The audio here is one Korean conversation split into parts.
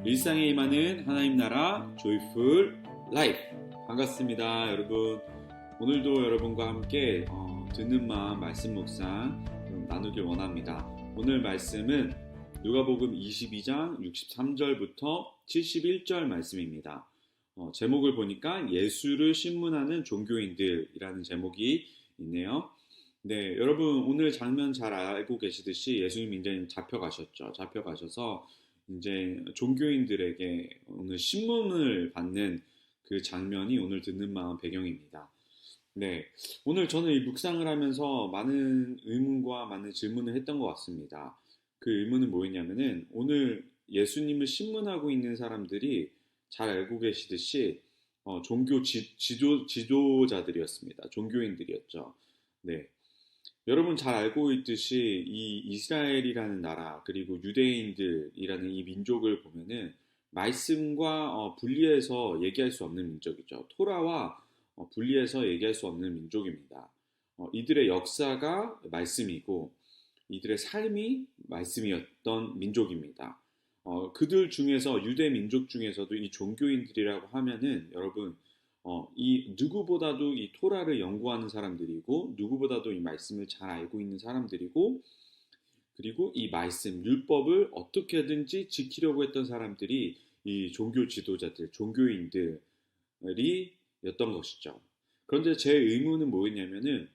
일상에 임하는 하나님 나라 조이풀 라이프. 반갑습니다, 여러분. 오늘도 여러분과 함께 듣는 마음 말씀 묵상 나누길 원합니다. 오늘 말씀은 누가복음 22장 63절부터 71절 말씀입니다. 제목을 보니까 예수를 신문하는 종교인들이라는 제목이 있네요. 네, 여러분 오늘 장면 잘 알고 계시듯이 예수님 이제 잡혀가셨죠. 잡혀가셔서 이제 종교인들에게 오늘 신문을 받는 그 장면이 오늘 듣는 마음 배경입니다. 네, 오늘 저는 이 묵상을 하면서 많은 의문과 많은 질문을 했던 것 같습니다. 그 의문은 뭐였냐면은 오늘 예수님을 신문하고 있는 사람들이 잘 알고 계시듯이 종교 지도자들이었습니다. 종교인들이었죠. 네. 여러분 잘 알고 있듯이 이 이스라엘이라는 나라 그리고 유대인들이라는 이 민족을 보면은 말씀과 분리해서 얘기할 수 없는 민족이죠. 토라와 분리해서 얘기할 수 없는 민족입니다. 이들의 역사가 말씀이고 이들의 삶이 말씀이었던 민족입니다. 그들 중에서 유대 민족 중에서도 이 종교인들이라고 하면은 여러분 이 누구보다도 이 토라를 연구하는 사람들이고 누구보다도 이 말씀을 잘 알고 있는 사람들이고 그리고 이 말씀 율법을 어떻게든지 지키려고 했던 사람들이 이 종교 지도자들 종교인들이 였던 것이죠. 그런데 제 의문은 뭐였냐면은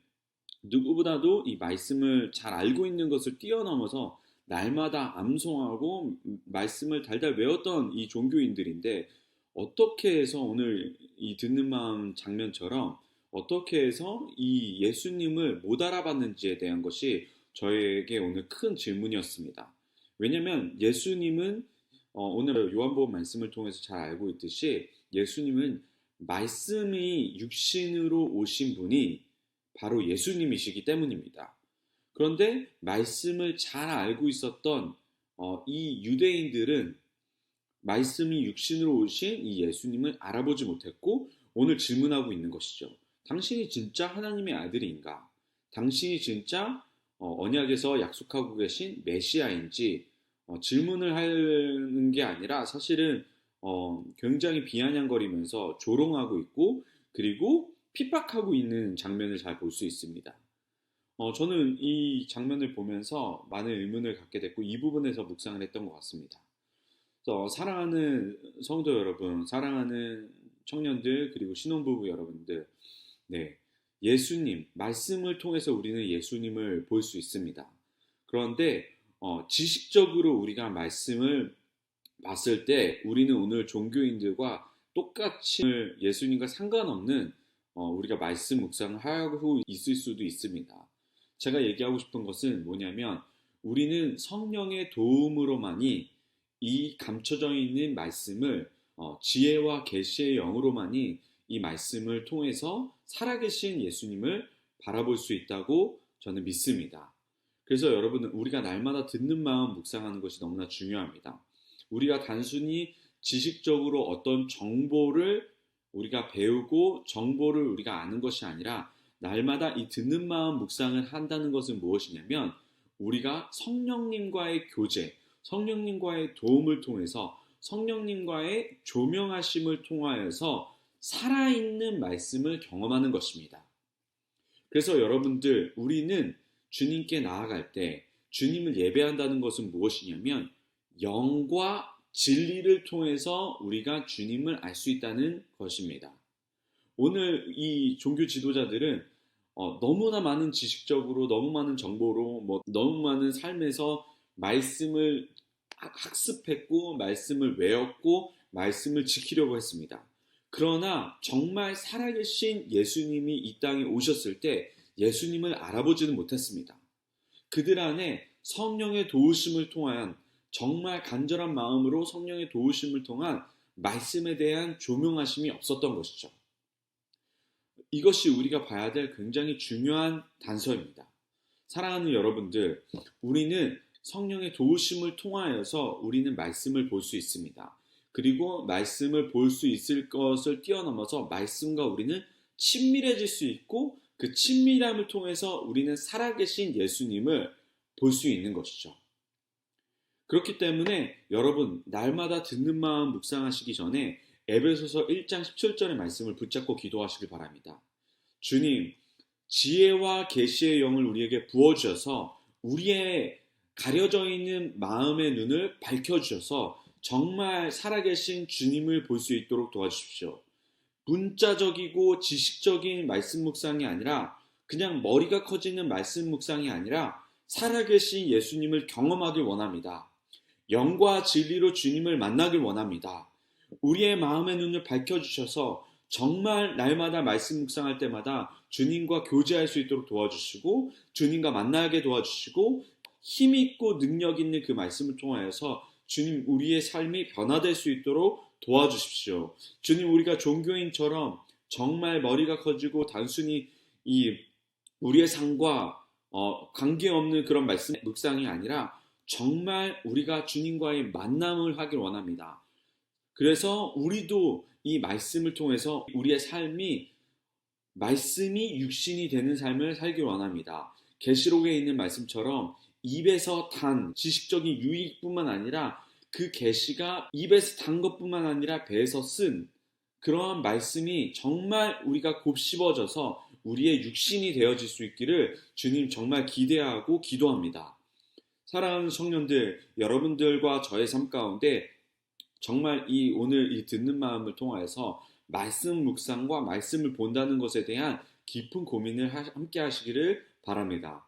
누구보다도 이 말씀을 잘 알고 있는 것을 뛰어넘어서 날마다 암송하고 말씀을 달달 외웠던 이 종교인들인데 어떻게 해서 오늘 이 듣는 마음 장면처럼 어떻게 해서 이 예수님을 못 알아봤는지에 대한 것이 저에게 오늘 큰 질문이었습니다. 왜냐하면 예수님은 오늘 요한복음 말씀을 통해서 잘 알고 있듯이 예수님은 말씀이 육신으로 오신 분이 바로 예수님이시기 때문입니다. 그런데 말씀을 잘 알고 있었던 이 유대인들은 말씀이 육신으로 오신 이 예수님을 알아보지 못했고 오늘 질문하고 있는 것이죠. 당신이 진짜 하나님의 아들인가? 당신이 진짜 언약에서 약속하고 계신 메시아인지 질문을 하는 게 아니라 사실은 굉장히 비아냥거리면서 조롱하고 있고 그리고 핍박하고 있는 장면을 잘 볼 수 있습니다. 저는 이 장면을 보면서 많은 의문을 갖게 됐고 이 부분에서 묵상을 했던 것 같습니다. 사랑하는 성도 여러분, 사랑하는 청년들 그리고 신혼부부 여러분들, 네, 예수님 말씀을 통해서 우리는 예수님을 볼 수 있습니다. 그런데 지식적으로 우리가 말씀을 봤을 때 우리는 오늘 종교인들과 똑같이 예수님과 상관없는 우리가 말씀 묵상을 하고 있을 수도 있습니다. 제가 얘기하고 싶은 것은 뭐냐면 우리는 성령의 도움으로만이 이 감춰져 있는 말씀을 지혜와 계시의 영으로만이 이 말씀을 통해서 살아계신 예수님을 바라볼 수 있다고 저는 믿습니다. 그래서 여러분은 우리가 날마다 듣는 마음 묵상하는 것이 너무나 중요합니다. 우리가 단순히 지식적으로 어떤 정보를 우리가 배우고 정보를 우리가 아는 것이 아니라 날마다 이 듣는 마음 묵상을 한다는 것은 무엇이냐면 우리가 성령님과의 교제, 성령님과의 도움을 통해서 성령님과의 조명하심을 통하여서 살아있는 말씀을 경험하는 것입니다. 그래서 여러분들 우리는 주님께 나아갈 때 주님을 예배한다는 것은 무엇이냐면 영과 진리를 통해서 우리가 주님을 알 수 있다는 것입니다. 오늘 이 종교 지도자들은 너무나 많은 지식적으로 너무 많은 정보로 너무 많은 삶에서 말씀을 학습했고 말씀을 외웠고 말씀을 지키려고 했습니다. 그러나 정말 살아계신 예수님이 이 땅에 오셨을 때 예수님을 알아보지는 못했습니다. 그들 안에 성령의 도우심을 통한 정말 간절한 마음으로 성령의 도우심을 통한 말씀에 대한 조명하심이 없었던 것이죠. 이것이 우리가 봐야 될 굉장히 중요한 단서입니다. 사랑하는 여러분들, 우리는 성령의 도우심을 통하여서 우리는 말씀을 볼 수 있습니다. 그리고 말씀을 볼 수 있을 것을 뛰어넘어서 말씀과 우리는 친밀해질 수 있고 그 친밀함을 통해서 우리는 살아계신 예수님을 볼 수 있는 것이죠. 그렇기 때문에 여러분 날마다 듣는 마음 묵상하시기 전에 에베소서 1장 17절의 말씀을 붙잡고 기도하시길 바랍니다. 주님, 지혜와 계시의 영을 우리에게 부어주셔서 우리의 가려져 있는 마음의 눈을 밝혀주셔서 정말 살아계신 주님을 볼 수 있도록 도와주십시오. 문자적이고 지식적인 말씀 묵상이 아니라 그냥 머리가 커지는 말씀 묵상이 아니라 살아계신 예수님을 경험하길 원합니다. 영과 진리로 주님을 만나길 원합니다. 우리의 마음의 눈을 밝혀주셔서 정말 날마다 말씀 묵상할 때마다 주님과 교제할 수 있도록 도와주시고 주님과 만나게 도와주시고 힘있고 능력 있는 그 말씀을 통하여서 주님 우리의 삶이 변화될 수 있도록 도와주십시오. 주님 우리가 종교인처럼 정말 머리가 커지고 단순히 우리의 삶과 관계없는 그런 말씀 묵상이 아니라 정말 우리가 주님과의 만남을 하길 원합니다. 그래서 우리도 이 말씀을 통해서 우리의 말씀이 육신이 되는 삶을 살길 원합니다. 계시록에 있는 말씀처럼 입에서 단 지식적인 유익뿐만 아니라 그 계시가 입에서 단 것뿐만 아니라 배에서 쓴 그러한 말씀이 정말 우리가 곱씹어져서 우리의 육신이 되어질 수 있기를 주님 정말 기대하고 기도합니다. 사랑하는 청년들, 여러분들과 저의 삶 가운데 정말 오늘 이 듣는 마음을 통하여서 말씀 묵상과 말씀을 본다는 것에 대한 깊은 고민을 함께 하시기를 바랍니다.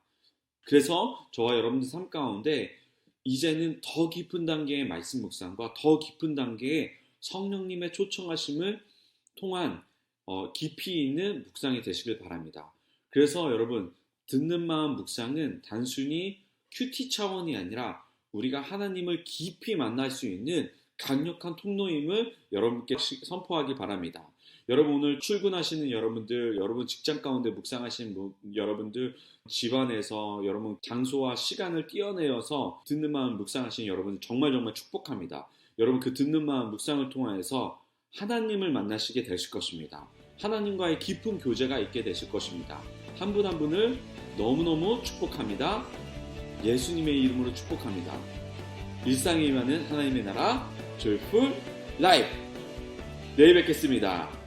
그래서 저와 여러분들 삶 가운데 이제는 더 깊은 단계의 말씀 묵상과 더 깊은 단계의 성령님의 초청하심을 통한 깊이 있는 묵상이 되시길 바랍니다. 그래서 여러분 듣는 마음 묵상은 단순히 큐티 차원이 아니라 우리가 하나님을 깊이 만날 수 있는 강력한 통로임을 여러분께 선포하기 바랍니다. 여러분 오늘 출근하시는 여러분들, 여러분 직장 가운데 묵상하시는 여러분들, 집안에서 여러분 장소와 시간을 띄어내어서 듣는 마음 묵상하시는 여러분들 정말 축복합니다. 여러분 그 듣는 마음 묵상을 통해서 하나님을 만나시게 되실 것입니다. 하나님과의 깊은 교제가 있게 되실 것입니다. 한 분 한 분을 너무너무 축복합니다. 예수님의 이름으로 축복합니다. 일상에 임하는 하나님의 나라 Joyful Life. 내일 뵙겠습니다.